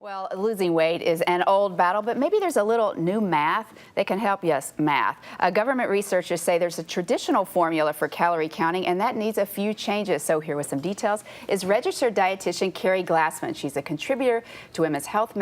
Well, losing weight is an old battle, but maybe there's a little new math that can help. Yes, math. Government researchers say there's a traditional formula for calorie counting, and that needs a few changes. So here with some details is registered dietitian Keri Glassman. She's a contributor to Women's Health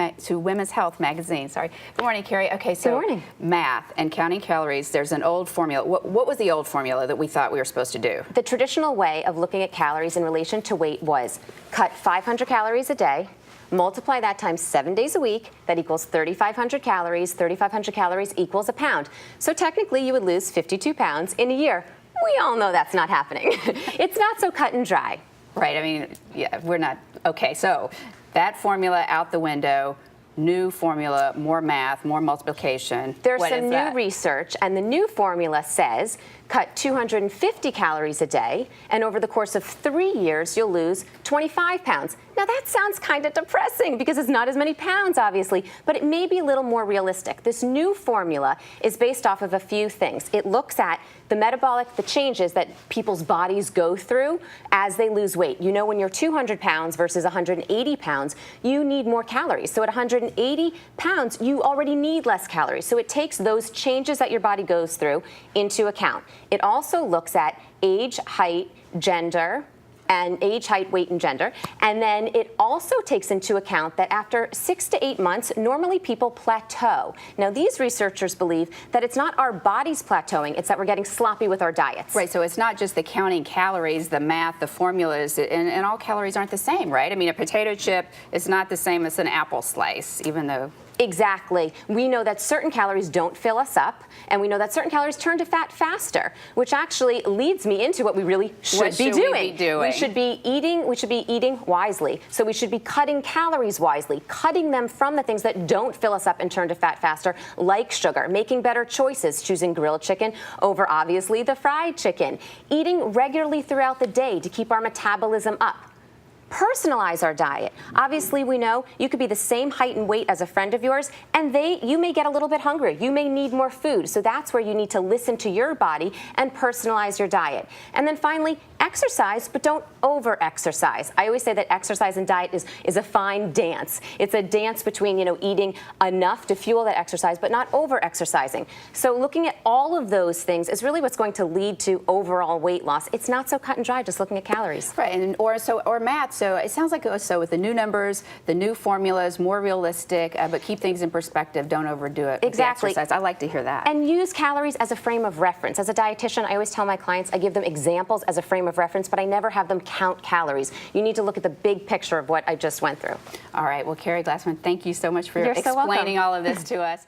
magazine. Sorry. Good morning, Keri. Okay, so good morning. Math and counting calories. There's an old formula. What was the old formula that we thought we were supposed to do? The traditional way of looking at calories in relation to weight was cut 500 calories a day. Multiply that times 7 days a week, that equals 3,500 calories. 3,500 calories equals a pound. So technically you would lose 52 pounds in a year. We all know that's not happening. It's not so cut and dry. Right, I mean, yeah, we're not, okay, so that formula out the window, new formula, more math, more multiplication. There's some new research, and the new formula says cut 250 calories a day, and over the course of 3 years, you'll lose 25 pounds. Now that sounds kind of depressing because it's not as many pounds, obviously, but it may be a little more realistic. This new formula is based off of a few things. It looks at the changes that people's bodies go through as they lose weight. You know, when you're 200 pounds versus 180 pounds, you need more calories. So at 180 pounds, you already need less calories. So it takes those changes that your body goes through into account. It also looks at age, height, gender, and age, height, weight, and gender. And then it also takes into account that after 6 to 8 months, normally people plateau. Now, these researchers believe that it's not our bodies plateauing, it's that we're getting sloppy with our diets. Right, so it's not just the counting calories, the math, the formulas, and all calories aren't the same, right? I mean, a potato chip is not the same as an apple slice, even though... Exactly. We know that certain calories don't fill us up, and we know that certain calories turn to fat faster, which actually leads me into what we really should be doing. We should be eating wisely. So we should be cutting calories wisely, cutting them from the things that don't fill us up and turn to fat faster, like sugar, making better choices, choosing grilled chicken over obviously the fried chicken, eating regularly throughout the day to keep our metabolism up. Personalize our diet. Obviously, we know you could be the same height and weight as a friend of yours, and you may get a little bit hungry. You may need more food. So that's where you need to listen to your body and personalize your diet. And then finally, exercise, but don't over-exercise. I always say that exercise and diet is a fine dance. It's a dance between, eating enough to fuel that exercise, but not over-exercising. So looking at all of those things is really what's going to lead to overall weight loss. It's not so cut and dry just looking at calories. Right, or math. So it sounds like with the new numbers, the new formulas, more realistic, but keep things in perspective. Don't overdo it. Exactly. With the exercise. I like to hear that. And use calories as a frame of reference. As a dietitian, I always tell my clients, I give them examples as a frame of reference, but I never have them count calories. You need to look at the big picture of what I just went through. All right. Well, Keri Glassman, thank you so much for explaining all of this to us.